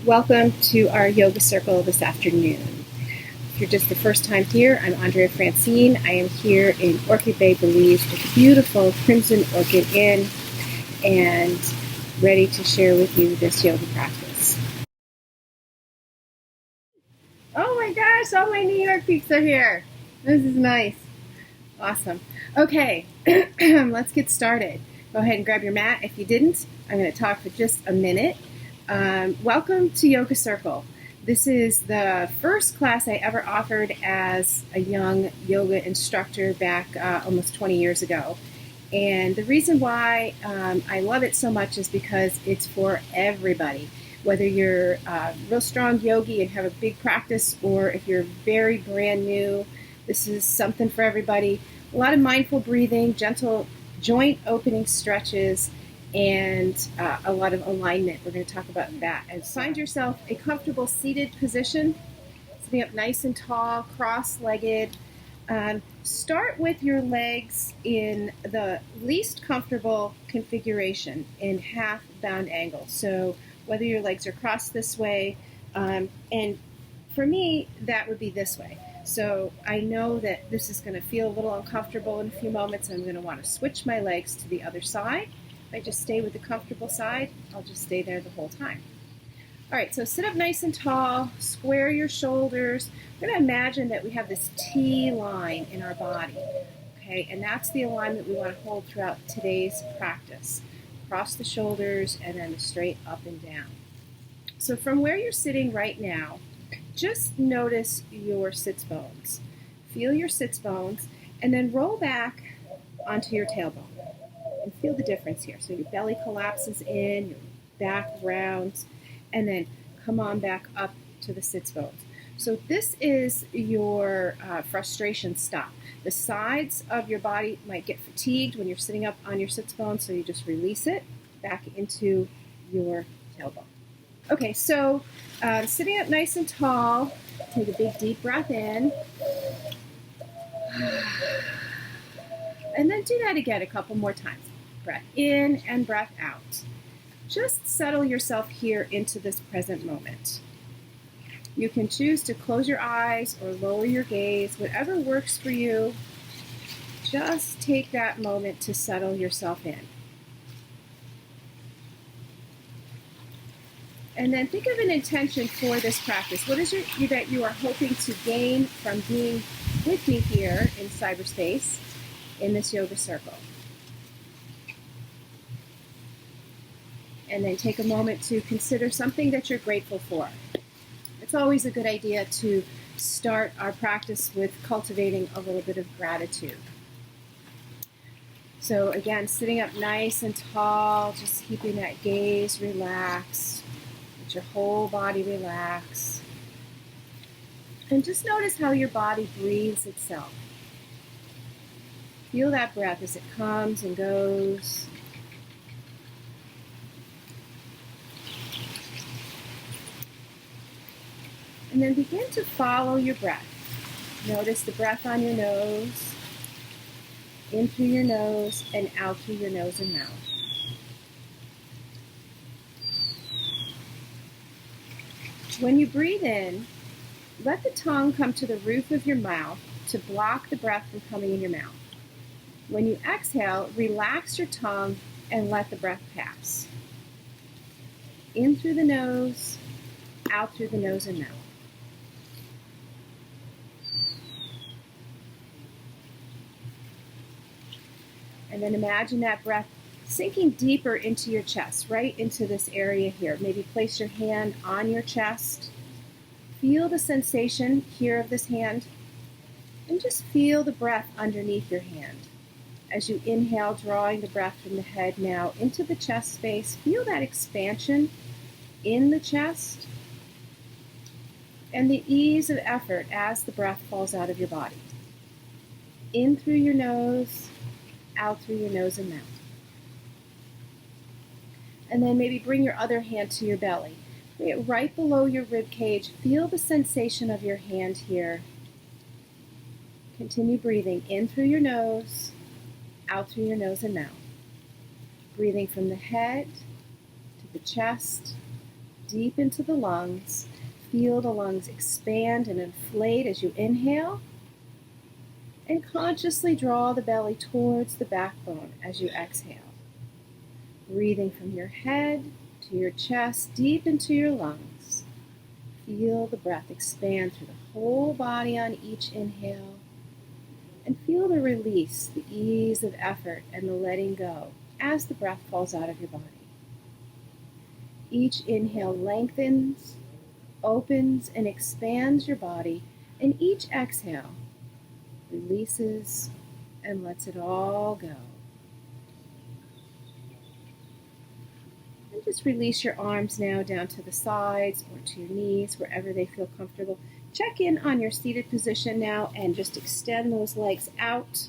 Welcome to our yoga circle this afternoon. If you're just the first time here, I'm Andrea Francine. I am here in Orchid Bay Belize with a beautiful Crimson Orchid Inn and ready to share with you this yoga practice. Oh my gosh, all my New York peeps are here. This is nice. Awesome. Okay, let's get started. Go ahead and grab your mat. If you didn't, I'm going to talk for just a minute. Welcome to Yoga Circle. This is the first class I ever offered as a young yoga instructor back almost 20 years ago. And the reason why I love it so much is because it's for everybody. Whether you're a real strong yogi and have a big practice, or if you're very brand new, this is something for everybody. A lot of mindful breathing, gentle joint opening stretches, and a lot of alignment. We're going to talk about that. And find yourself a comfortable seated position, sitting up nice and tall, cross-legged. Start with your legs in the least comfortable configuration in half bound angle. So whether your legs are crossed this way, and for me, that would be this way. So I know that this is going to feel a little uncomfortable in a few moments. I'm going to want to switch my legs to the other side. If I just stay with the comfortable side, I'll just stay there the whole time. All right, so sit up nice and tall, square your shoulders. We're going to imagine that we have this T line in our body, okay? And that's the alignment we want to hold throughout today's practice. Across the shoulders and then straight up and down. So from where you're sitting right now, just notice your sits bones. Feel your sits bones and then roll back onto your tailbone. And feel the difference here. So your belly collapses in, your back rounds, and then come on back up to the sits bones. So this is your frustration stop. The sides of your body might get fatigued when you're sitting up on your sits bones, so you just release it back into your tailbone. Okay, so sitting up nice and tall, take a big deep breath in. And then do that again a couple more times. Breath in and breath out. Just settle yourself here into this present moment. You can choose to close your eyes or lower your gaze, whatever works for you. Just take that moment to settle yourself in. And then think of an intention for this practice. What is it that you are hoping to gain from being with me here in cyberspace in this yoga circle? And then take a moment to consider something that you're grateful for. It's always a good idea to start our practice with cultivating a little bit of gratitude. So again, sitting up nice and tall, just keeping that gaze relaxed. Let your whole body relax. And just notice how your body breathes itself. Feel that breath as it comes and goes. And then begin to follow your breath. Notice the breath on your nose, in through your nose, and out through your nose and mouth. When you breathe in, let the tongue come to the roof of your mouth to block the breath from coming in your mouth. When you exhale, relax your tongue and let the breath pass. In through the nose, out through the nose and mouth. And then imagine that breath sinking deeper into your chest, right into this area here. Maybe place your hand on your chest. Feel the sensation here of this hand. And just feel the breath underneath your hand. As you inhale, drawing the breath from the head now into the chest space. Feel that expansion in the chest. And the ease of effort as the breath falls out of your body. In through your nose, out through your nose and mouth. And then maybe bring your other hand to your belly. Bring it right below your rib cage. Feel the sensation of your hand here. Continue breathing in through your nose, out through your nose and mouth. Breathing from the head to the chest deep into the lungs. Feel the lungs expand and inflate as you inhale. And consciously draw the belly towards the backbone as you exhale. Breathing from your head to your chest, deep into your lungs. Feel the breath expand through the whole body on each inhale. And feel the release, the ease of effort, and the letting go as the breath falls out of your body. Each inhale lengthens, opens, and expands your body, and each exhale releases and lets it all go. And just release your arms now down to the sides or to your knees, wherever they feel comfortable. Check in on your seated position now and just extend those legs out,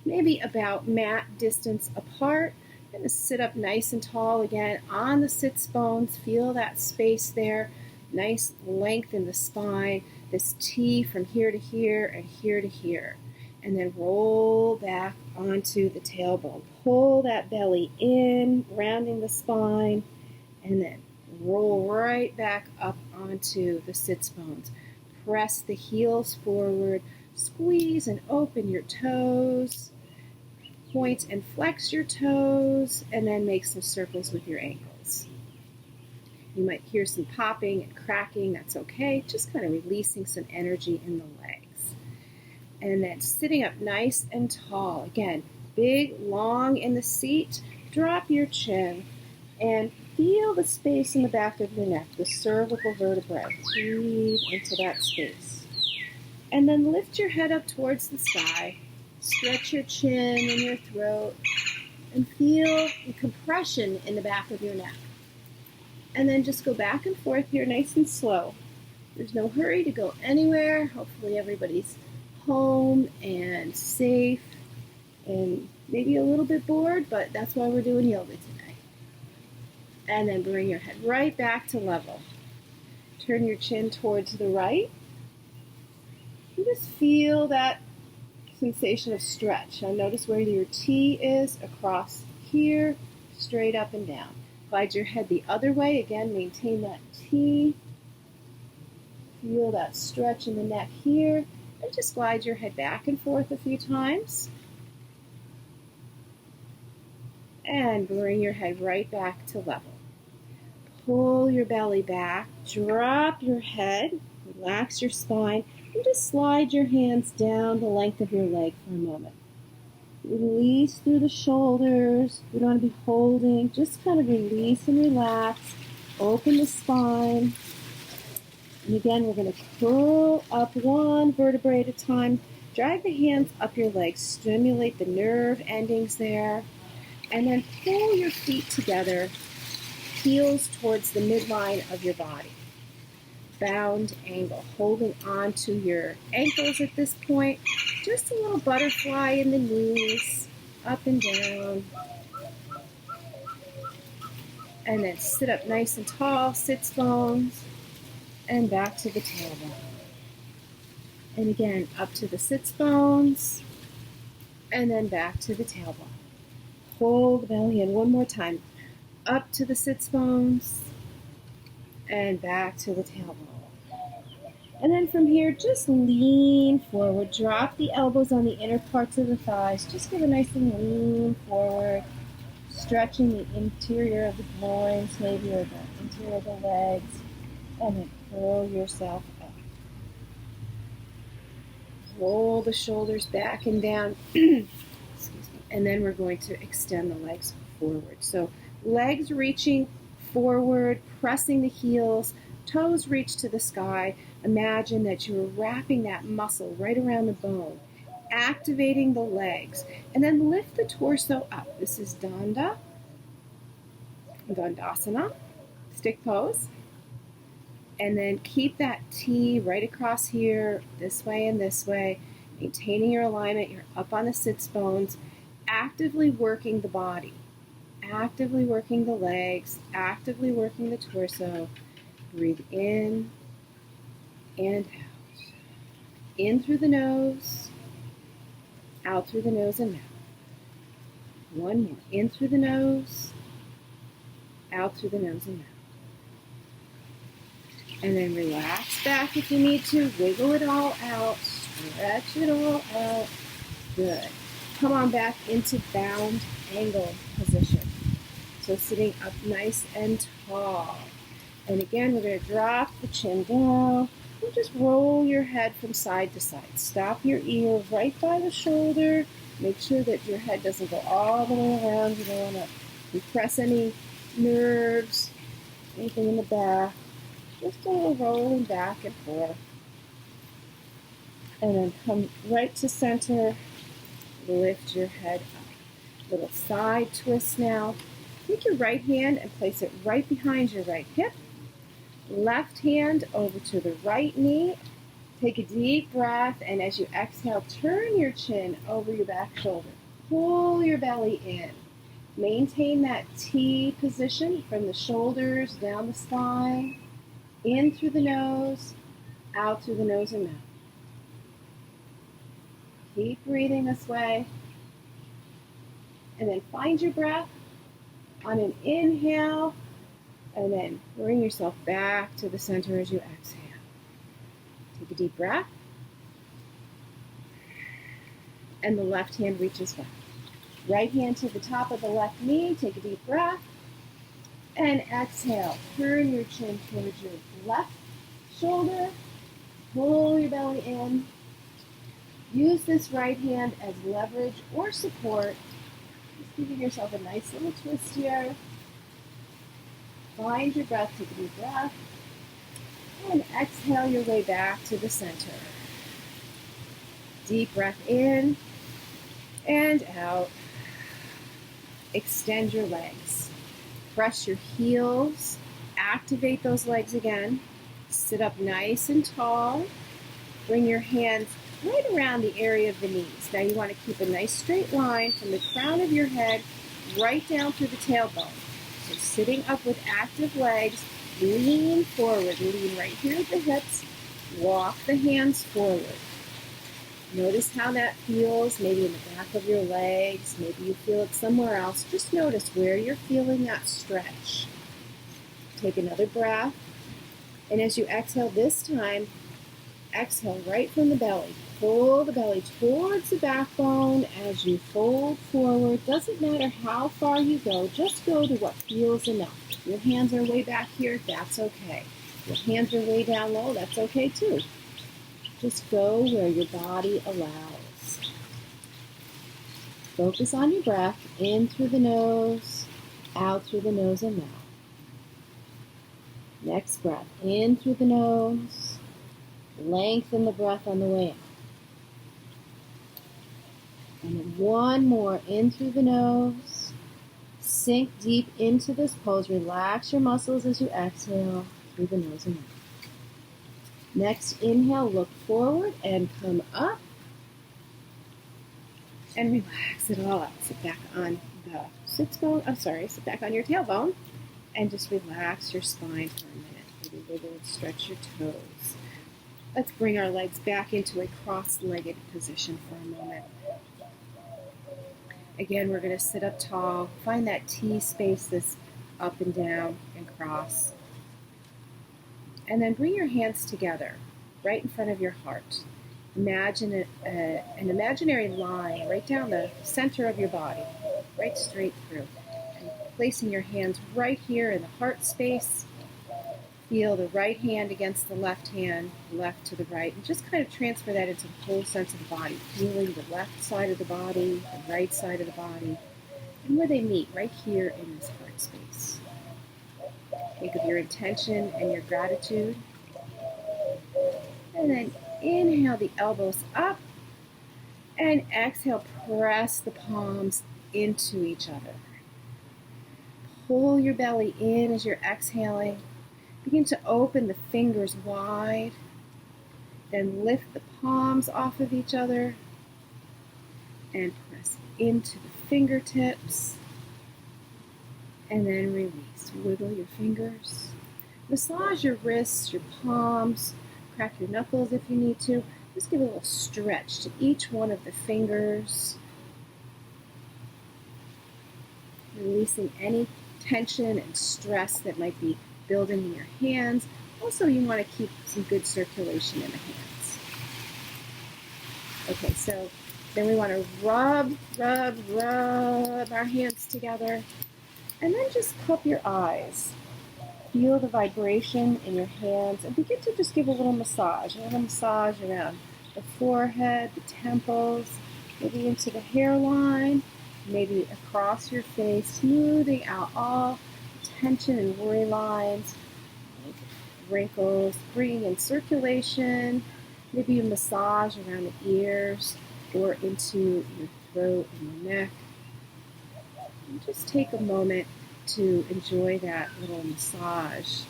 maybe about mat distance apart. You're going to sit up nice and tall again on the sits bones. Feel that space there. Nice length in the spine. This T from here to here and here to here. And then roll back onto the tailbone. Pull that belly in, rounding the spine, and then roll right back up onto the sits bones. Press the heels forward, squeeze and open your toes, point and flex your toes, and then make some circles with your ankles. You might hear some popping and cracking, that's okay, just kind of releasing some energy in the legs. And then sitting up nice and tall, again, big, long in the seat, drop your chin, and feel the space in the back of your neck, the cervical vertebrae. Breathe into that space. And then lift your head up towards the sky. Stretch your chin and your throat. And feel the compression in the back of your neck. And then just go back and forth here nice and slow. There's no hurry to go anywhere. Hopefully everybody's home and safe and maybe a little bit bored, but that's why we're doing yoga today. And then bring your head right back to level. Turn your chin towards the right. And just feel that sensation of stretch. Now notice where your T is across here, straight up and down. Glide your head the other way. Again, maintain that T. Feel that stretch in the neck here. And just glide your head back and forth a few times. And bring your head right back to level. Pull your belly back, drop your head, relax your spine, and just slide your hands down the length of your leg for a moment. Release through the shoulders. We don't want to be holding. Just kind of release and relax. Open the spine. And again, we're going to curl up one vertebrae at a time. Drag the hands up your legs. Stimulate the nerve endings there. And then pull your feet together. Heels towards the midline of your body. Bound angle, holding on to your ankles at this point. Just a little butterfly in the knees, up and down. And then sit up nice and tall, sits bones, and back to the tailbone. And again, up to the sits bones, and then back to the tailbone. Pull the belly in one more time. Up to the sits bones, and back to the tailbone. And then from here, just lean forward. Drop the elbows on the inner parts of the thighs. Just give a nice and lean forward. Stretching the interior of the groins, maybe, or the interior of the legs. And then curl yourself up. Roll the shoulders back and down. Excuse me. And then we're going to extend the legs forward. So legs reaching forward, pressing the heels, toes reach to the sky. Imagine that you're wrapping that muscle right around the bone, activating the legs, and then lift the torso up. This is Dandasana, stick pose. And then keep that T right across here, this way and this way, maintaining your alignment. You're up on the sits bones, actively working the body. Actively working the legs, actively working the torso. Breathe in and out. In through the nose, out through the nose and mouth. One more. In through the nose, out through the nose and mouth. And then relax back if you need to. Wiggle it all out. Stretch it all out. Good. Come on back into bound angle position. So sitting up nice and tall. And again, we're going to drop the chin down. And just roll your head from side to side. Stop your ear right by the shoulder. Make sure that your head doesn't go all the way around. You don't want to depress any nerves, anything in the back. Just a little rolling back and forth. And then come right to center. Lift your head up. Little side twist now. Take your right hand and place it right behind your right hip. Left hand over to the right knee. Take a deep breath, and as you exhale, turn your chin over your back shoulder. Pull your belly in. Maintain that T position from the shoulders down the spine, in through the nose, out through the nose and mouth. Keep breathing this way. And then find your breath on an inhale, and then bring yourself back to the center as you exhale. Take a deep breath. And the left hand reaches back. Right hand to the top of the left knee. Take a deep breath. And exhale. Turn your chin towards your left shoulder. Pull your belly in. Use this right hand as leverage or support. Just giving yourself a nice little twist here. Find your breath. Take a deep breath. And exhale your way back to the center. Deep breath in and out. Extend your legs. Press your heels. Activate those legs again. Sit up nice and tall. Bring your hands right around the area of the knees. Now you want to keep a nice straight line from the crown of your head right down through the tailbone. So sitting up with active legs, lean forward. Lean right here at the hips. Walk the hands forward. Notice how that feels, maybe in the back of your legs, maybe you feel it somewhere else. Just notice where you're feeling that stretch. Take another breath. And as you exhale this time, exhale right from the belly. Pull the belly towards the backbone as you fold forward. Doesn't matter how far you go, just go to what feels enough. Your hands are way back here, that's okay. Your hands are way down low, that's okay too. Just go where your body allows. Focus on your breath, in through the nose, out through the nose and mouth. Next breath, in through the nose, lengthen the breath on the way out. And then one more, in through the nose, sink deep into this pose, relax your muscles as you exhale through the nose and mouth. Next inhale, look forward and come up. And relax it all out. Sit back on the sit back on your tailbone and just relax your spine for a minute. Maybe wiggle and stretch your toes. Let's bring our legs back into a cross-legged position for a moment. Again, we're going to sit up tall. Find that T space that's up and down and cross. And then bring your hands together right in front of your heart. Imagine an imaginary line right down the center of your body, right straight through. And placing your hands right here in the heart space. Feel the right hand against the left hand, left to the right, and just kind of transfer that into the whole sense of the body. Feeling the left side of the body, the right side of the body, and where they meet, right here in this heart space. Think of your intention and your gratitude. And then inhale the elbows up. And exhale, press the palms into each other. Pull your belly in as you're exhaling. Begin to open the fingers wide. Then lift the palms off of each other. And press into the fingertips. And then release. Wiggle your fingers. Massage your wrists, your palms. Crack your knuckles if you need to. Just give a little stretch to each one of the fingers. Releasing any tension and stress that might be building in your hands. Also, you want to keep some good circulation in the hands. Okay, so then we want to rub our hands together. And then just cup your eyes. Feel the vibration in your hands and begin to just give a little massage around the forehead, the temples, maybe into the hairline, maybe across your face, smoothing out all tension and worry lines, wrinkles, bringing in circulation, maybe a massage around the ears or into your throat and your neck. And just take a moment to enjoy that little massage.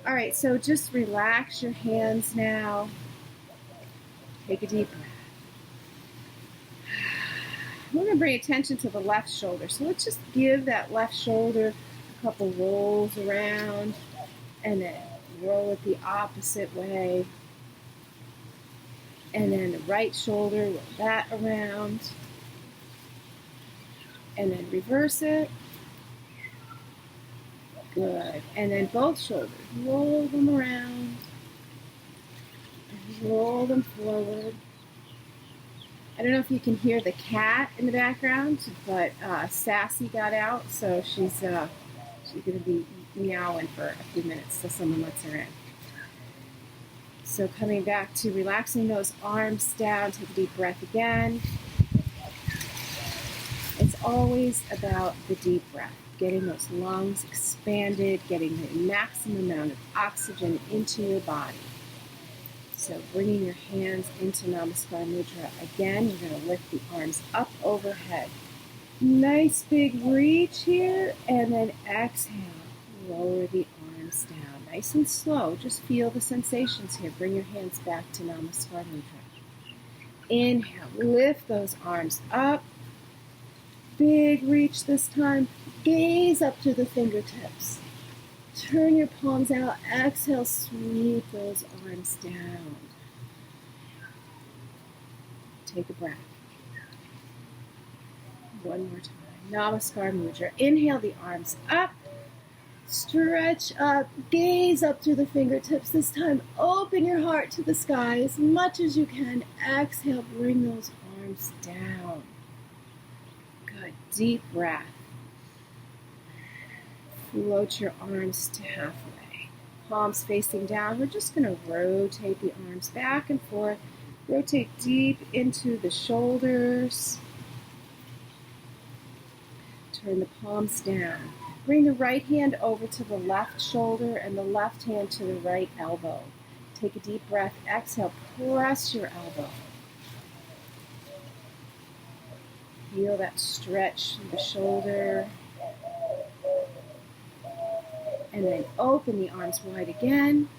All right, so just relax your hands now. Take a deep breath. We're going to bring attention to the left shoulder. So let's just give that left shoulder a couple rolls around and then roll it the opposite way. And then the right shoulder, roll that around. And then reverse it. Good. And then both shoulders, roll them around. And roll them forward. I don't know if you can hear the cat in the background, but Sassy got out, so she's going to be meowing for a few minutes till someone lets her in. So coming back to relaxing those arms down, take a deep breath again. It's always about the deep breath, getting those lungs expanded, getting the maximum amount of oxygen into your body. So bringing your hands into Namaskar Mudra. Again, you're going to lift the arms up overhead. Nice big reach here, and then exhale. Lower the arms down. Nice and slow. Just feel the sensations here. Bring your hands back to Namaskar Mudra. Inhale. Lift those arms up. Big reach this time. Gaze up to the fingertips. Turn your palms out. Exhale, sweep those arms down. Take a breath. One more time. Namaskar Mudra. Inhale the arms up. Stretch up. Gaze up to the fingertips. This time, open your heart to the sky as much as you can. Exhale, bring those arms down. Good. Deep breath. Float your arms to halfway. Palms facing down. We're just going to rotate the arms back and forth. Rotate deep into the shoulders. Turn the palms down. Bring the right hand over to the left shoulder and the left hand to the right elbow. Take a deep breath. Exhale. Press your elbow. Feel that stretch through the shoulder. And then open the arms wide again.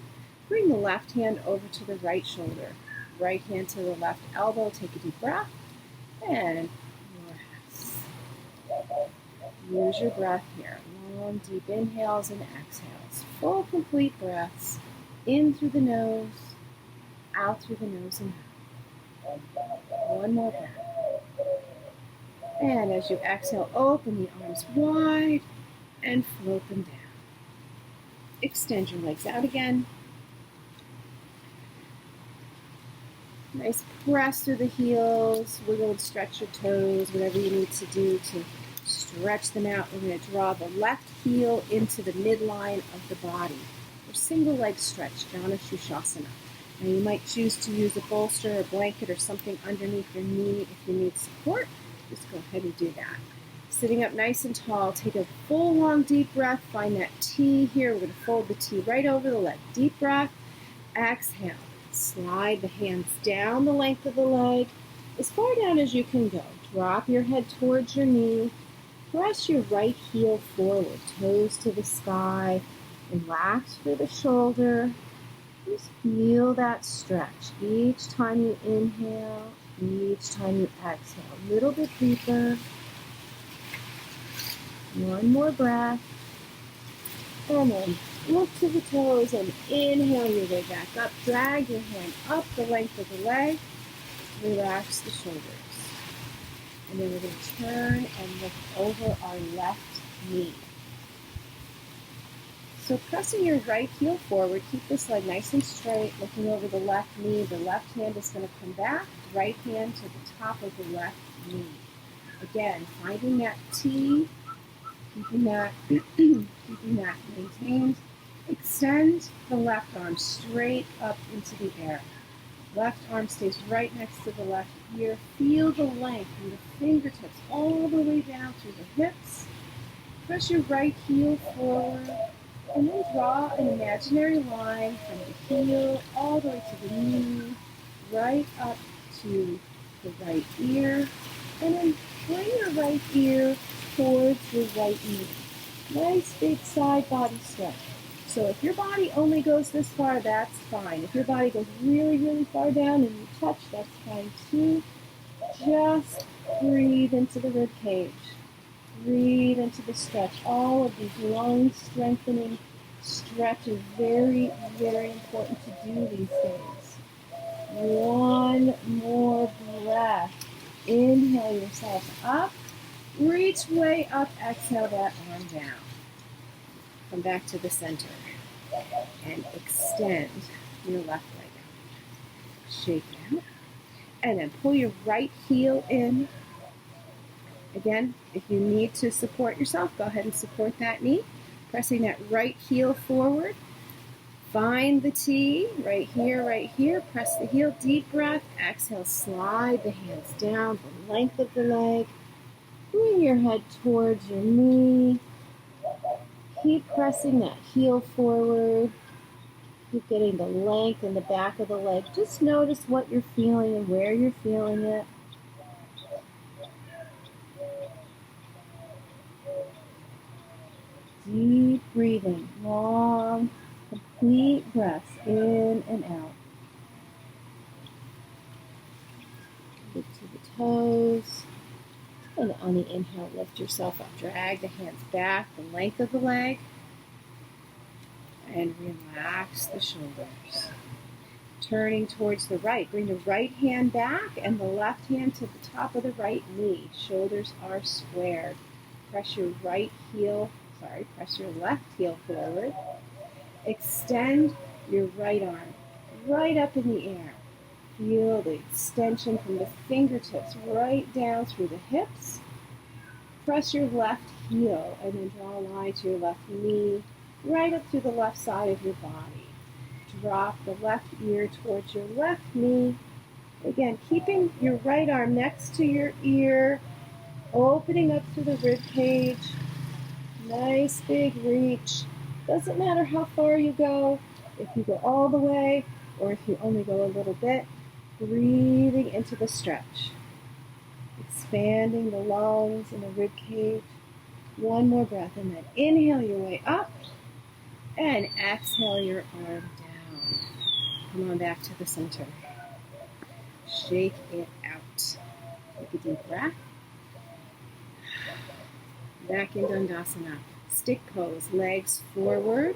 Bring the left hand over to the right shoulder. Right hand to the left elbow. Take a deep breath. And relax. Use your breath here. Long, deep inhales and exhales. Full, complete breaths. In through the nose. Out through the nose and out. One more breath. And as you exhale, open the arms wide and float them down. Extend your legs out again. Nice press through the heels. Wiggle and stretch your toes, whatever you need to do to stretch them out. We're going to draw the left heel into the midline of the body. Or single leg stretch, Jana Shushasana. Now you might choose to use a bolster or blanket or something underneath your knee if you need support. Just go ahead and do that. Sitting up nice and tall, take a full, long, deep breath. Find that T here. We're going to fold the T right over the leg. Deep breath. Exhale. Slide the hands down the length of the leg, as far down as you can go. Drop your head towards your knee. Press your right heel forward, toes to the sky. Relax through the shoulder. Just feel that stretch. Each time you inhale, each time you exhale. A little bit deeper. One more breath. And then look to the toes and inhale your way back up. Drag your hand up the length of the leg. Relax the shoulders. And then we're going to turn and look over our left knee. So pressing your right heel forward, keep this leg nice and straight, looking over the left knee. The left hand is going to come back, right hand to the top of the left knee. Again, finding that T, keeping that maintained. Extend the left arm straight up into the air. Left arm stays right next to the left ear. Feel the length from the fingertips all the way down through the hips. Press your right heel forward and then draw an imaginary line from the heel all the way to the knee, right up to the right ear, and then bring your right ear towards your right knee. Nice big side body stretch. So if your body only goes this far, that's fine. If your body goes really, really far down and you touch, that's fine too. Just breathe into the rib cage. Breathe into the stretch. All of these lung strengthening stretches, very, very important to do these days. One more breath. Inhale yourself up. Reach way up. Exhale that arm down. Come back to the center and extend your left leg out. Shake it out. And then pull your right heel in. Again, if you need to support yourself, go ahead and support that knee. Pressing that right heel forward. Find the T right here. Press the heel, deep breath. Exhale, slide the hands down the length of the leg. Bring your head towards your knee. Keep pressing that heel forward. Keep getting the length in the back of the leg. Just notice what you're feeling and where you're feeling it. Deep breathing, long, complete breaths in and out. Look to the toes. And on the inhale, lift yourself up. Drag the hands back, the length of the leg. And relax the shoulders. Turning towards the right. Bring the right hand back and the left hand to the top of the right knee. Shoulders are squared. Press your left heel forward. Extend your right arm right up in the air. Feel the extension from the fingertips right down through the hips. Press your left heel and then draw a line to your left knee, right up through the left side of your body. Drop the left ear towards your left knee. Again, keeping your right arm next to your ear, opening up through the rib cage. Nice big reach. Doesn't matter how far you go, if you go all the way or if you only go a little bit. Breathing into the stretch. Expanding the lungs and the rib cage. One more breath and then inhale your way up and exhale your arm down. Come on back to the center. Shake it out. Take a deep breath. Back in Dandasana. Stick pose, legs forward,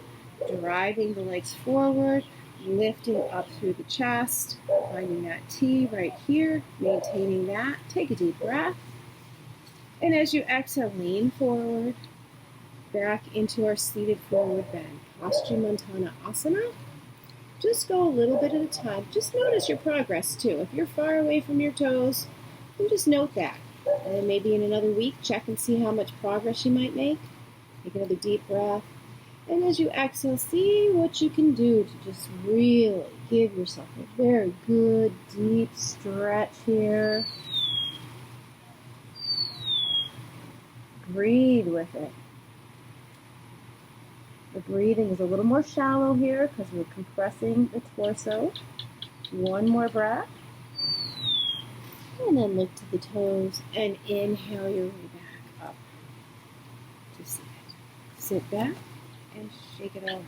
driving the legs forward, lifting up through the chest, finding that T right here, maintaining that. Take a deep breath. And as you exhale, lean forward, back into our seated forward bend. Paschimottanasana Asana. Just go a little bit at a time. Just notice your progress too. If you're far away from your toes, then just note that. And then maybe in another week, check and see how much progress you might make. Take another deep breath. And as you exhale, see what you can do to just really give yourself a very good deep stretch here. Breathe with it. The breathing is a little more shallow here because we're compressing the torso. One more breath. And then look to the toes and inhale your way back up to sit. Sit back and shake it out.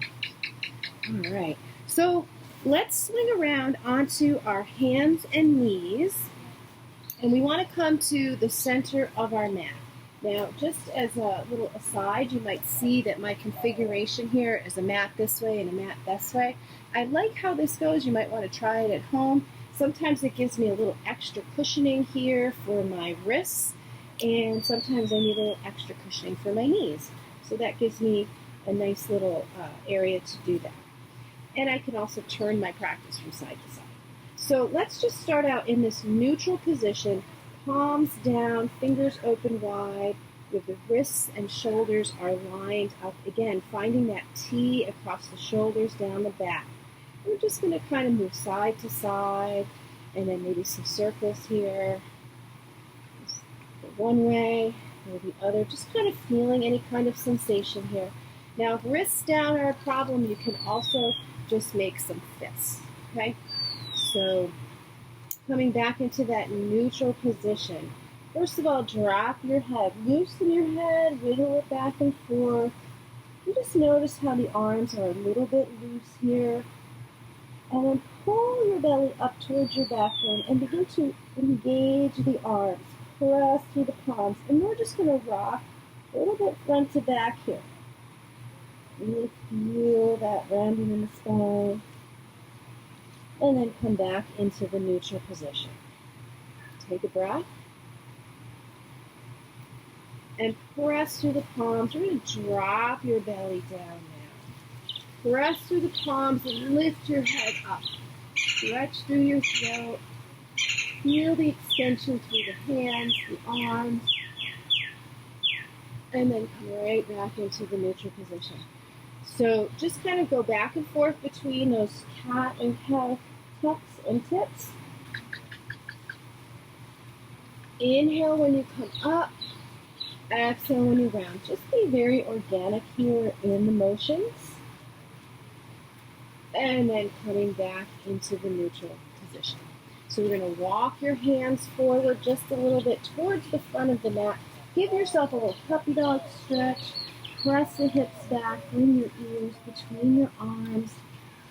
All right. So let's swing around onto our hands and knees. And we want to come to the center of our mat. Now, just as a little aside, you might see that my configuration here is a mat this way and a mat this way. I like how this goes. You might want to try it at home. Sometimes it gives me a little extra cushioning here for my wrists, and sometimes I need a little extra cushioning for my knees. So that gives me a nice little area to do that. And I can also turn my practice from side to side. So let's just start out in this neutral position, palms down, fingers open wide, with the wrists and shoulders are lined up. Again, finding that T across the shoulders, down the back. We're just going to kind of move side to side, and then maybe some circles here. One way or the other, just kind of feeling any kind of sensation here. Now, if wrists down are a problem, you can also just make some fists, okay? So, coming back into that neutral position. First of all, drop your head. Loosen your head, wiggle it back and forth. You just notice how the arms are a little bit loose here. And then pull your belly up towards your backbone and begin to engage the arms. Press through the palms. And we're just going to rock a little bit front to back here. Really feel that rounding in the spine. And then come back into the neutral position. Take a breath. And press through the palms. We're going to drop your belly down now. Press through the palms and lift your head up. Stretch through your throat. Feel the extension through the hands, the arms. And then come right back into the neutral position. So just kind of go back and forth between those cat and cow tucks and tips. Inhale when you come up. Exhale when you round. Just be very organic here in the motions. And then coming back into the neutral position. So we're going to walk your hands forward just a little bit towards the front of the mat. Give yourself a little puppy dog stretch. Press the hips back, bring your ears between your arms.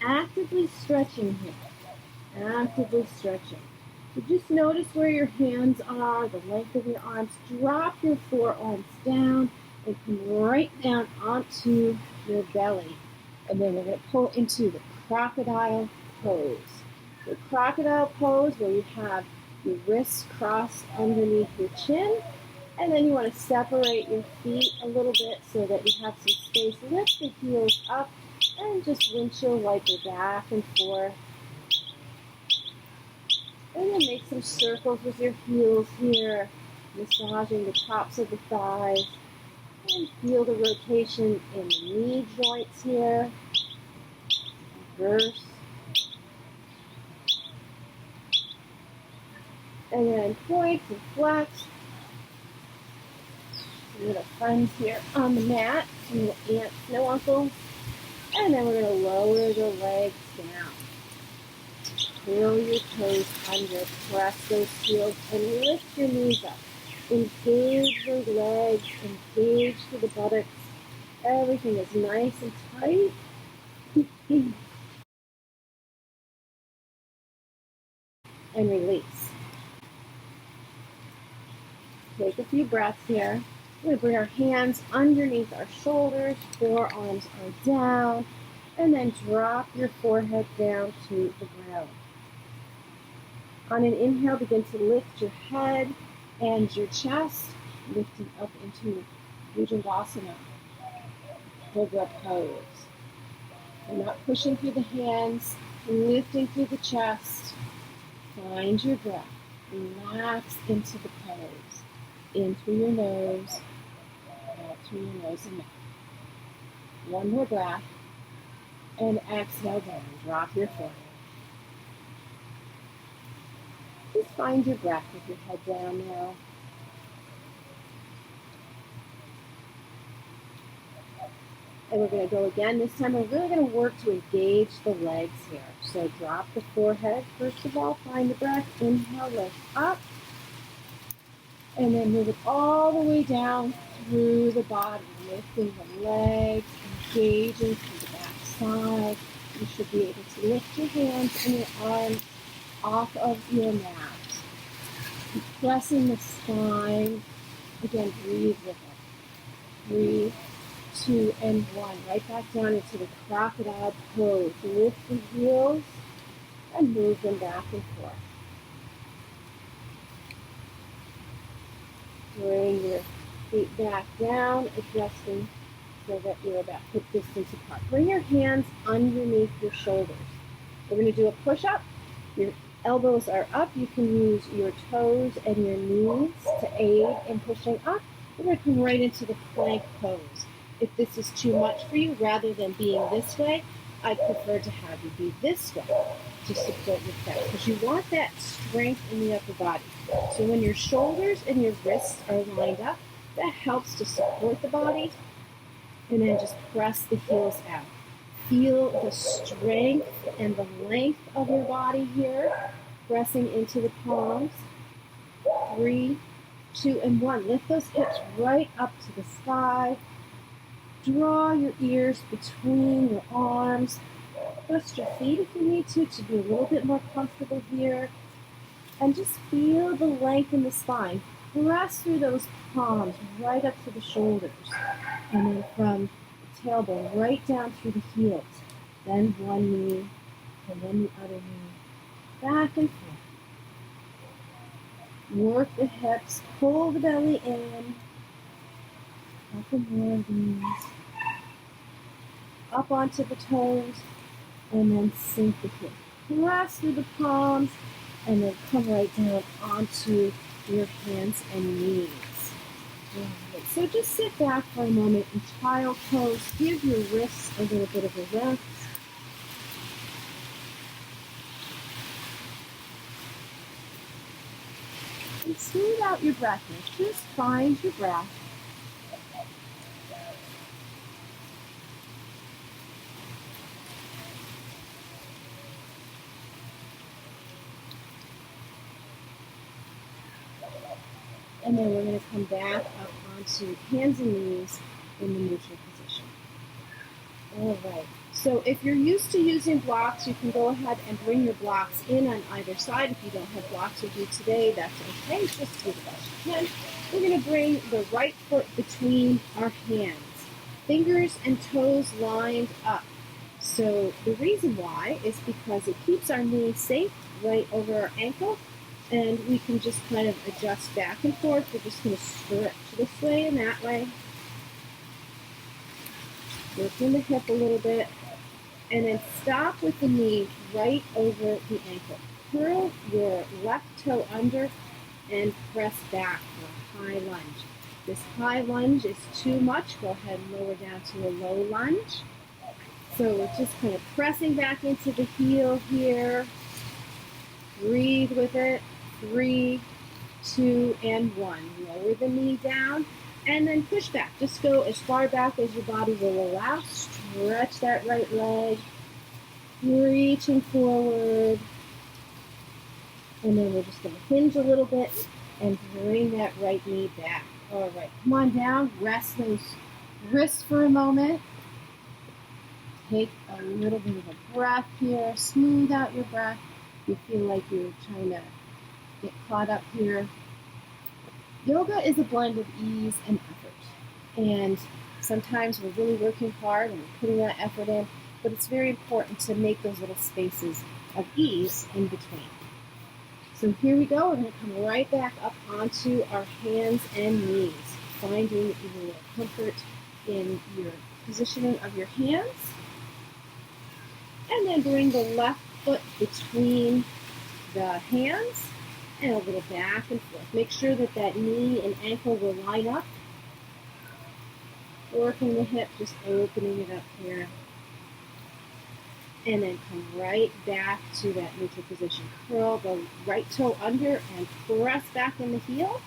Actively stretching here. Actively stretching. So just notice where your hands are, the length of your arms. Drop your forearms down and come right down onto your belly. And then we're going to pull into the crocodile pose. The crocodile pose where you have your wrists crossed underneath your chin. And then you want to separate your feet a little bit so that you have some space. Lift the heels up and just windshield wiper back and forth. And then make some circles with your heels here, massaging the tops of the thighs. And feel the rotation in the knee joints here. Reverse. And then point and flex. Some little friends here on the mat, some little aunts, no uncles. And then we're going to lower the legs down. Curl your toes under, press those heels, and lift your knees up. Engage your legs, engage through the buttocks. Everything is nice and tight. And release. Take a few breaths here. We're going to bring our hands underneath our shoulders, forearms are down, and then drop your forehead down to the ground. On an inhale, begin to lift your head and your chest, lifting up into Bhujangasana, Cobra pose. We're not pushing through the hands, lifting through the chest. Find your breath. Relax into the pose. In through your nose, out through your nose and mouth. One more breath, and exhale down. Drop your forehead. Just find your breath with your head down now. And we're going to go again. This time we're really going to work to engage the legs here. So drop the forehead. First of all, find the breath. Inhale, lift up. And then move it all the way down through the body. Lifting the legs, engaging through the back side. You should be able to lift your hands and your arms off of your mat. Keep pressing the spine. Again, breathe with it. Breathe. 2 and 1. Right back down into the crocodile pose. Lift the heels and move them back and forth. Bring your feet back down, adjusting so that you're about hip distance apart. Bring your hands underneath your shoulders. We're going to do a push-up. Your elbows are up. You can use your toes and your knees to aid in pushing up. We're going to come right into the plank pose. If this is too much for you, rather than being this way, I prefer to have you be this way to support your pecs, because you want that strength in the upper body. So when your shoulders and your wrists are lined up, that helps to support the body, and then just press the heels out. Feel the strength and the length of your body here, pressing into the palms. 3, 2, and 1. Lift those hips right up to the sky. Draw your ears between your arms. Twist your feet if you need to be a little bit more comfortable here. And just feel the length in the spine. Press through those palms right up to the shoulders. And then from the tailbone right down through the heels. Then one knee, and then the other knee. Back and forth. Work the hips, pull the belly in. Couple more of these. Up onto the toes, and then sink the heel. Press through the palms, and then come right down onto your hands and knees. Right. So just sit back for a moment in child pose. Give your wrists a little bit of a rest. And smooth out your breath here. Just find your breath. And then we're going to come back up onto hands and knees in the neutral position. All right. So if you're used to using blocks, you can go ahead and bring your blocks in on either side. If you don't have blocks with you today, that's okay. Just do the best you can. We're going to bring the right foot between our hands. Fingers and toes lined up. So the reason why is because it keeps our knee safe right over our ankle. And we can just kind of adjust back and forth. We're just going to stretch this way and that way. Working the hip a little bit. And then stop with the knee right over the ankle. Curl your left toe under and press back for a high lunge. This high lunge is too much. Go ahead and lower down to a low lunge. So we're just kind of pressing back into the heel here. Breathe with it. 3, 2, and 1. Lower the knee down and then push back. Just go as far back as your body will allow. Stretch that right leg. Reaching forward. And then we're just going to hinge a little bit and bring that right knee back. All right, come on down. Rest those wrists for a moment. Take a little bit of a breath here. Smooth out your breath. You feel like you're trying to get caught up here. Yoga is a blend of ease and effort. And sometimes we're really working hard and we're putting that effort in, but it's very important to make those little spaces of ease in between. So here we go. We're going to come right back up onto our hands and knees, finding your comfort in your positioning of your hands. And then bring the left foot between the hands and a little back and forth. Make sure that that knee and ankle will line up. Working the hip, just opening it up here. And then come right back to that neutral position. Curl the right toe under and press back in the heel.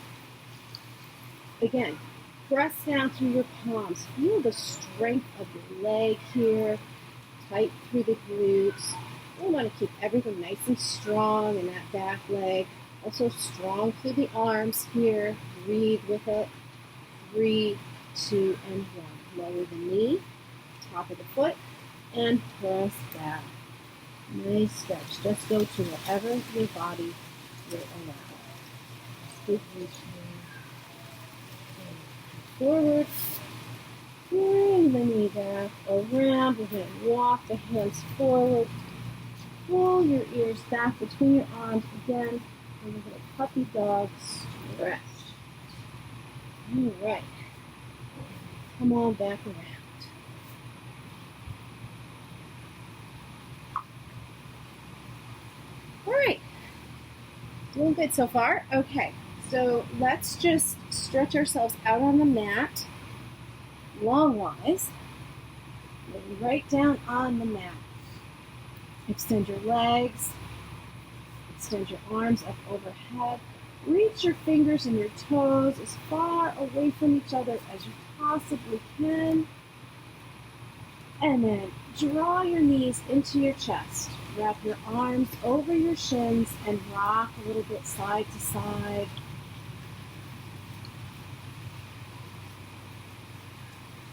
Again, press down through your palms. Feel the strength of your leg here. Tight through the glutes. We want to keep everything nice and strong in that back leg. Also strong through the arms here. Breathe with it. 3, 2, and 1. Lower the knee, top of the foot, and press back. Nice stretch. Just go to wherever your body will allow. Keep reaching forward. Bring the knee back around. We're going to walk the hands forward. Pull your ears back between your arms again. And we're going to puppy dog stretch. All right. Come on back around. All right, doing good so far. Okay, so let's just stretch ourselves out on the mat, long-wise, lay right down on the mat. Extend your legs, extend your arms up overhead. Reach your fingers and your toes as far away from each other as you possibly can. And then draw your knees into your chest. Wrap your arms over your shins and rock a little bit side to side.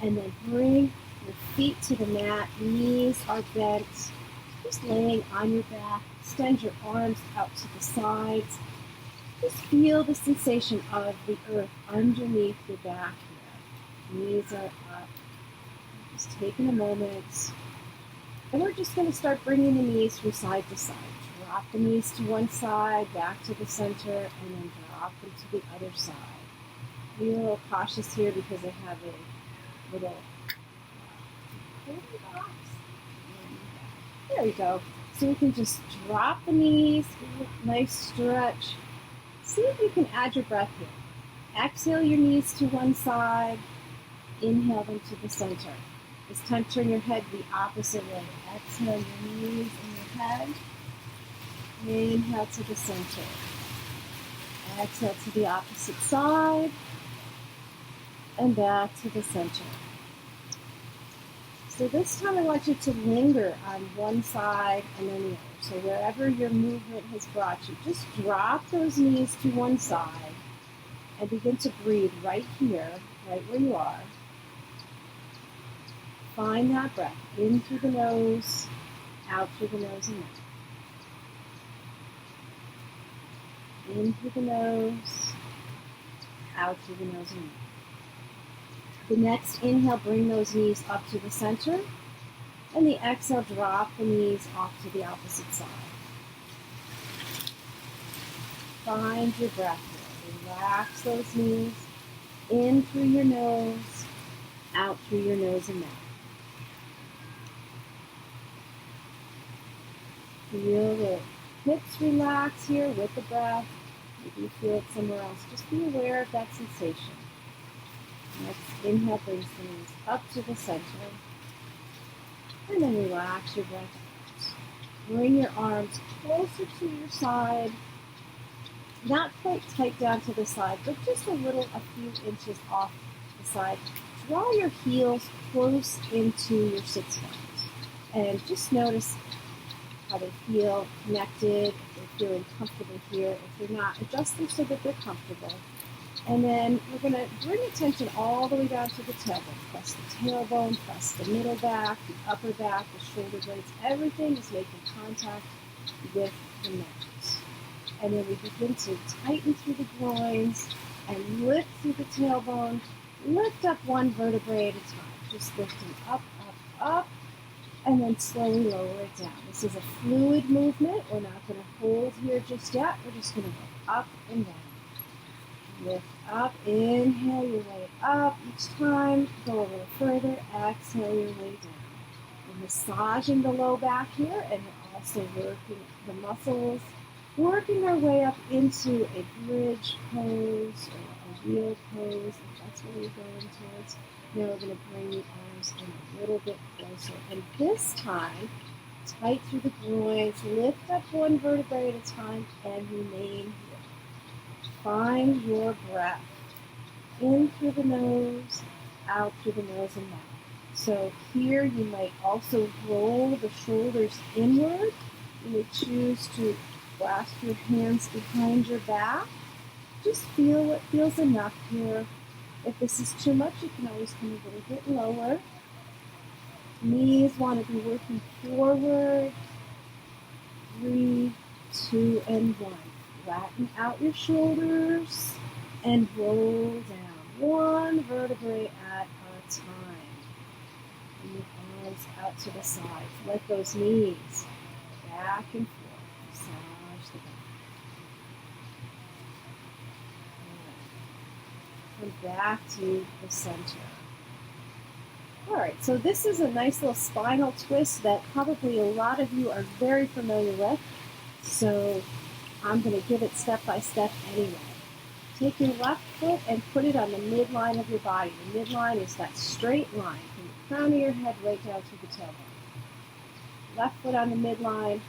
And then bring your feet to the mat. Knees are bent. Just laying on your back. Extend your arms out to the sides. Just feel the sensation of the earth underneath your back here. Knees are up. Just taking a moment. And we're just going to start bringing the knees from side to side. Drop the knees to one side, back to the center, and then drop them to the other side. Be a little cautious here because I have a little box. There we go. So we can just drop the knees, nice stretch. See if you can add your breath here. Exhale your knees to one side. Inhale them to the center. This time turn your head the opposite way. Exhale your knees and your head. Inhale to the center. Exhale to the opposite side. And back to the center. So this time I want you to linger on one side and then the other. So wherever your movement has brought you, just drop those knees to one side and begin to breathe right here, right where you are. Find that breath in through the nose, out through the nose and mouth. In through the nose, out through the nose and mouth. The next inhale, bring those knees up to the center. And the exhale, drop the knees off to the opposite side. Find your breath here. Relax those knees. In through your nose, out through your nose and mouth. Feel the hips relax here with the breath. Maybe you feel it somewhere else. Just be aware of that sensation. Next inhale brings the knees up to the center. And then relax your breath out. Bring your arms closer to your side. Not quite tight down to the side, but just a few inches off the side. Draw your heels close into your sits bones. And just notice how they feel connected, if they're feeling comfortable here. If they're not, adjust them so that they're comfortable. And then we're going to bring attention all the way down to the tailbone. Press the tailbone, press the middle back, the upper back, the shoulder blades. Everything is making contact with the neck. And then we begin to tighten through the groins and lift through the tailbone. Lift up one vertebrae at a time. Just lifting up, up, up, and then slowly lower it down. This is a fluid movement. We're not going to hold here just yet. We're just going to go up and down. Lift up, inhale your way up each time, go a little further, exhale your way down. We're massaging the low back here, and we're also working the muscles, working our way up into a bridge pose or a wheel pose, if that's what we're going towards. Now we're going to bring the arms in a little bit closer, and this time, tight through the groins, lift up one vertebrae at a time, and remain here. Find your breath in through the nose, out through the nose and mouth. So here you might also roll the shoulders inward. You may choose to clasp your hands behind your back. Just feel what feels enough here. If this is too much, you can always come a little bit lower. Knees want to be working forward. 3, 2, and 1. Flatten out your shoulders and roll down one vertebrae at a time. And your arms out to the sides. Let those knees back and forth. Massage the back. Come back to the center. Alright, so this is a nice little spinal twist that probably a lot of you are very familiar with. So I'm going to give it step by step anyway. Take your left foot and put it on the midline of your body. The midline is that straight line from the crown of your head right down to the tailbone. Left foot on the midline.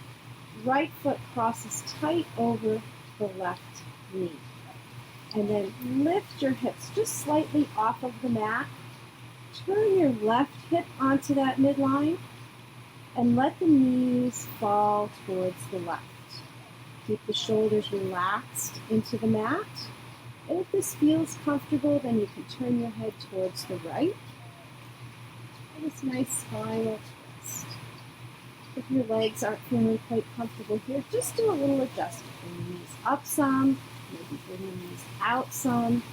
Right foot crosses tight over the left knee. And then lift your hips just slightly off of the mat. Turn your left hip onto that midline and let the knees fall towards the left. Keep the shoulders relaxed into the mat. And if this feels comfortable, then you can turn your head towards the right. And this nice spinal twist. If your legs aren't feeling quite comfortable here, just do a little adjustment. Bring your knees up some, maybe bring your knees out some.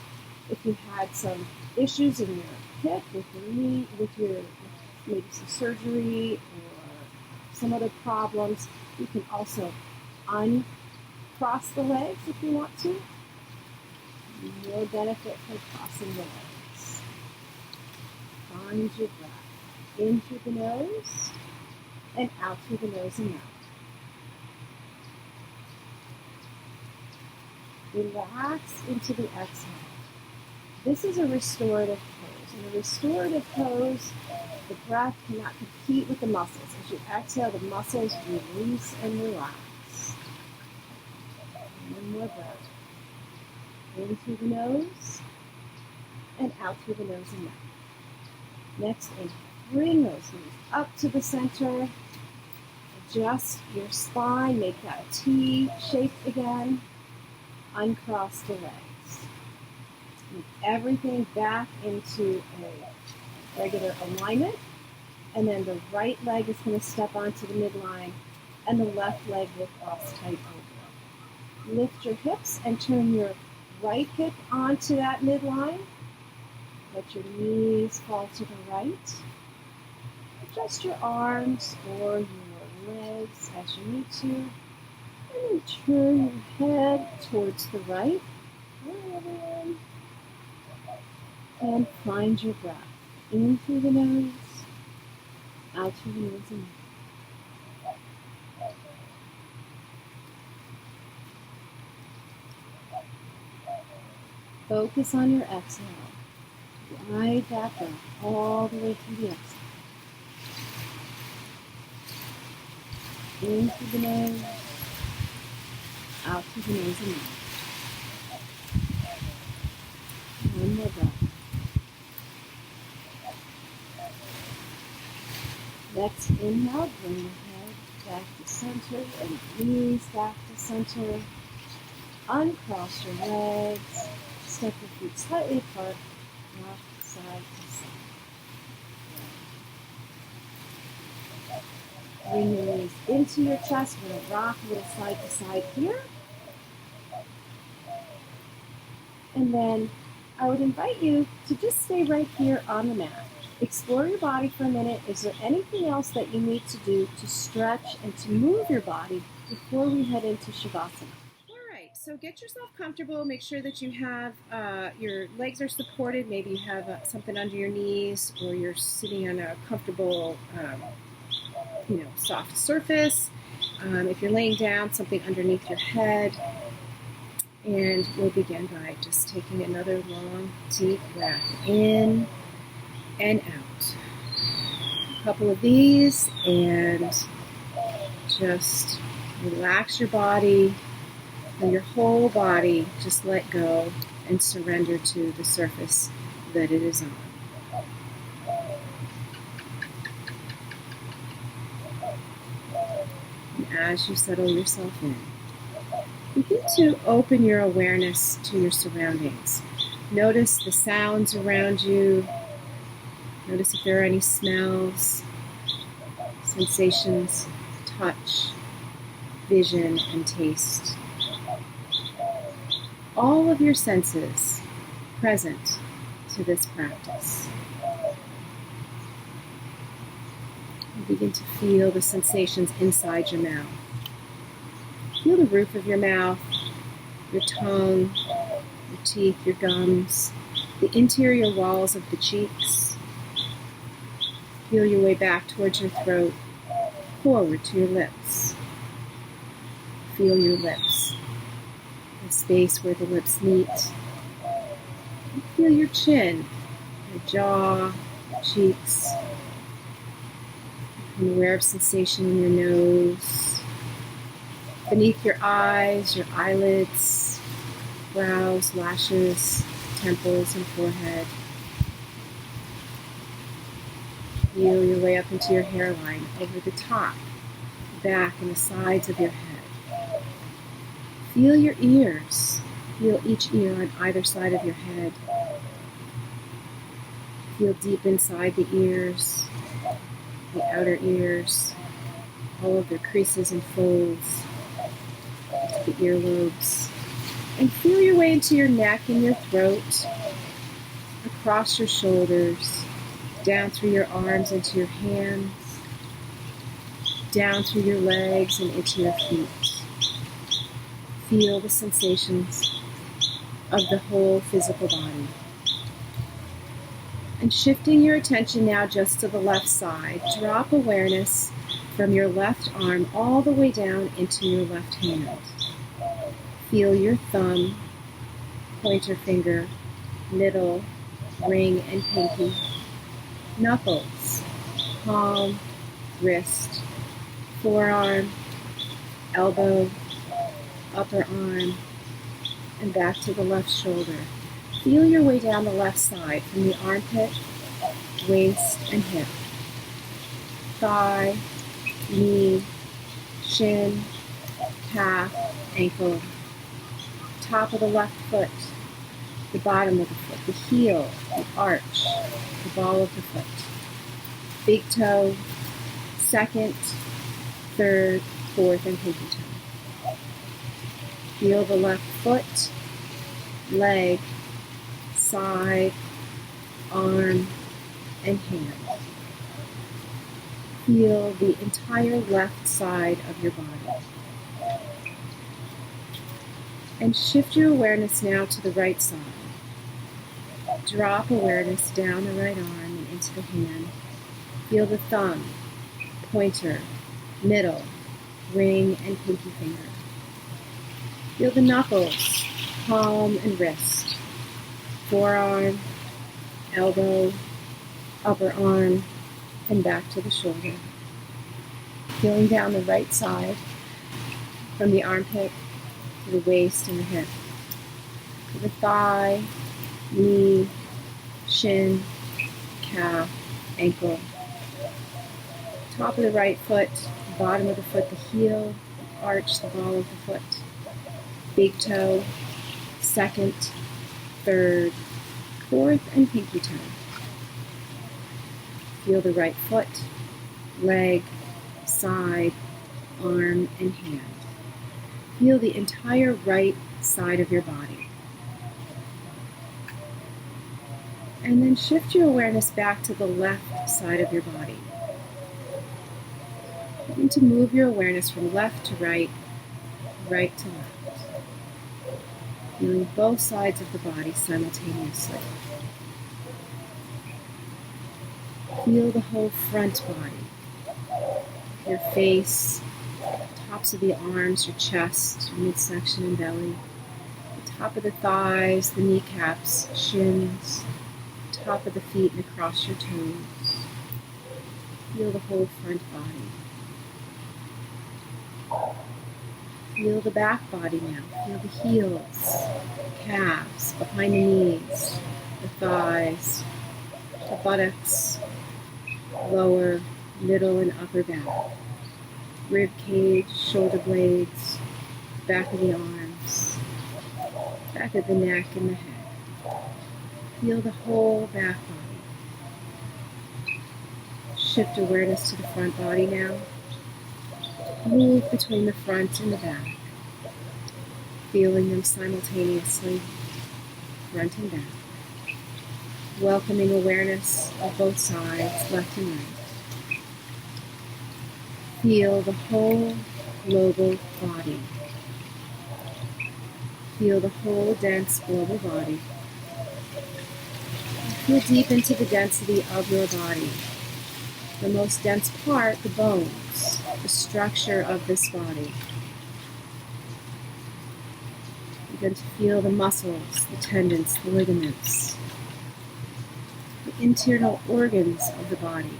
If you had some issues in your hip, with your knee, with your maybe some surgery or some other problems, you can also uncross the legs if you want to. More benefit from crossing the legs. Find your breath in through the nose and out through the nose and mouth. Relax into the exhale. This is a restorative pose. In a restorative pose, the breath cannot compete with the muscles. As you exhale, the muscles release and relax. One more breath. In through the nose and out through the nose and mouth. Next, inhale. Bring those knees up to the center. Adjust your spine. Make that a T shape again. Uncross the legs. Move everything back into a regular alignment. And then the right leg is going to step onto the midline. And the left leg will cross tight over. Lift your hips and turn your right hip onto that midline. Let your knees fall to the right. Adjust your arms or your legs as you need to. And then turn your head towards the right. And find your breath. In through the nose, out through the nose and mouth. Focus on your exhale. Glide that breath all the way through the exhale. In through the nose, out through the nose and mouth. One more breath. Next inhale, bring the head back to center and knees back to center. Uncross your legs. Step your feet slightly apart. Rock side to side. Bring your knees into your chest. We're going to rock a little side to side here. And then I would invite you to just stay right here on the mat. Explore your body for a minute. Is there anything else that you need to do to stretch and to move your body before we head into Shavasana? So get yourself comfortable. Make sure that you have your legs are supported. Maybe you have something under your knees, or you're sitting on a comfortable, soft surface. If you're laying down, something underneath your head. And we'll begin by just taking another long, deep breath in and out. A couple of these, and just relax your body. And your whole body, just let go and surrender to the surface that it is on. And as you settle yourself in, begin to open your awareness to your surroundings. Notice the sounds around you. Notice if there are any smells, sensations, touch, vision, and taste. All of your senses present to this practice. You begin to feel the sensations inside your mouth. Feel the roof of your mouth, your tongue, your teeth, your gums, the interior walls of the cheeks. Feel your way back towards your throat, forward to your lips. Feel your lips, the space where the lips meet. Feel your chin, your jaw, your cheeks. Become aware of sensation in your nose, beneath your eyes, your eyelids, brows, lashes, temples, and forehead. Feel your way up into your hairline, over the top, back, and the sides of your head. Feel your ears. Feel each ear on either side of your head. Feel deep inside the ears, the outer ears, all of their creases and folds, the earlobes. And feel your way into your neck and your throat, across your shoulders, down through your arms into your hands, down through your legs and into your feet. Feel the sensations of the whole physical body. And shifting your attention now just to the left side, drop awareness from your left arm all the way down into your left hand. Feel your thumb, pointer finger, middle, ring, and pinky, knuckles, palm, wrist, forearm, elbow, upper arm, and back to the left shoulder. Feel your way down the left side from the armpit, waist, and hip, thigh, knee, shin, calf, ankle, top of the left foot, the bottom of the foot, the heel, the arch, the ball of the foot, big toe, second, third, fourth, and pinky toe. Feel the left foot, leg, side, arm, and hand. Feel the entire left side of your body. And shift your awareness now to the right side. Drop awareness down the right arm and into the hand. Feel the thumb, pointer, middle, ring, and pinky finger. Feel the knuckles, palm and wrist, forearm, elbow, upper arm, and back to the shoulder. Feeling down the right side from the armpit to the waist and the hip, to the thigh, knee, shin, calf, ankle, top of the right foot, bottom of the foot, the heel, the arch, the ball of the foot, big toe, second, third, fourth, and pinky toe. Feel the right foot, leg, side, arm, and hand. Feel the entire right side of your body. And then shift your awareness back to the left side of your body. Begin to move your awareness from left to right, right to left. Feeling both sides of the body simultaneously. Feel the whole front body, your face, tops of the arms, your chest, your midsection and belly, the top of the thighs, the kneecaps, shins, top of the feet and across your toes. Feel the whole front body. Feel the back body now. Feel the heels, calves, behind the knees, the thighs, the buttocks, lower, middle, and upper back, rib cage, shoulder blades, back of the arms, back of the neck and the head. Feel the whole back body. Shift awareness to the front body now. Move between the front and the back, feeling them simultaneously, front and back. Welcoming awareness of both sides, left and right. Feel the whole global body. Feel the whole dense global body. Feel deep into the density of your body. The most dense part, the bones, the structure of this body. Begin to feel the muscles, the tendons, the ligaments, the internal organs of the body,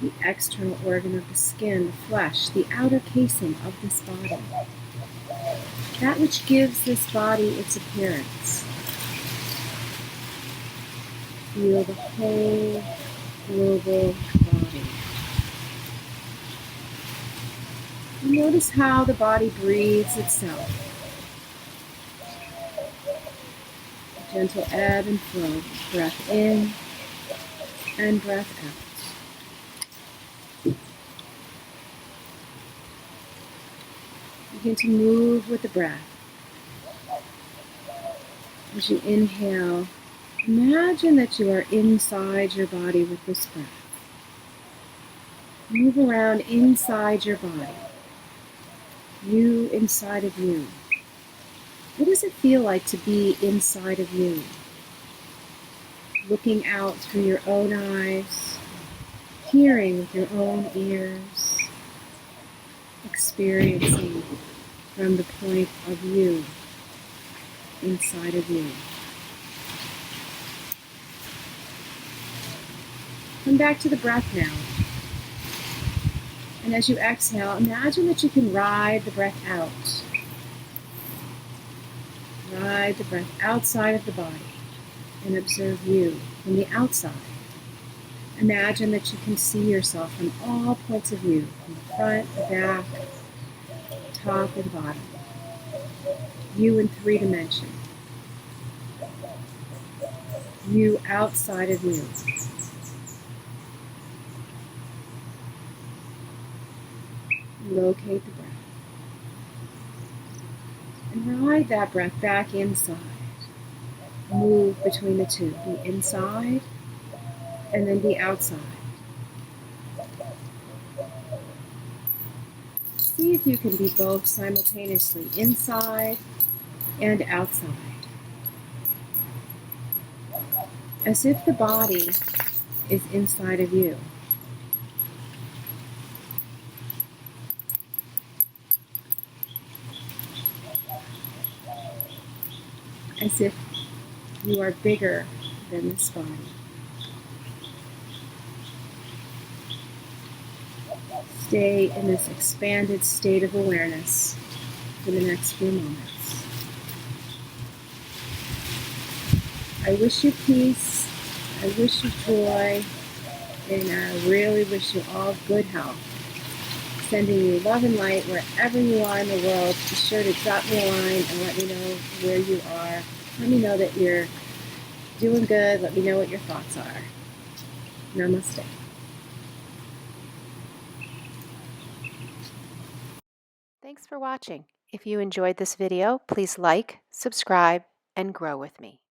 the external organ of the skin, the flesh, the outer casing of this body, that which gives this body its appearance. Feel the whole global body. And notice how the body breathes itself. A gentle ebb and flow, breath in and breath out. Begin to move with the breath. As you inhale, imagine that you are inside your body with this breath. Move around inside your body. You inside of you. What does it feel like to be inside of you? Looking out through your own eyes, hearing with your own ears, experiencing from the point of view inside of you. Come back to the breath now. And as you exhale, imagine that you can ride the breath out. Ride the breath outside of the body and observe you from the outside. Imagine that you can see yourself from all points of view, from the front, the back, top, and bottom. You in 3 dimensions. You outside of you. Locate the breath. And ride that breath back inside. Move between the two. Be inside and then be outside. See if you can be both simultaneously, inside and outside. As if the body is inside of you. As if you are bigger than this body. Stay in this expanded state of awareness for the next few moments. I wish you peace, I wish you joy, and I really wish you all good health. Sending you love and light wherever you are in the world. Be sure to drop me a line and let me know where you are. Let me know that you're doing good. Let me know what your thoughts are. Namaste. Thanks for watching. If you enjoyed this video, please like, subscribe, and grow with me.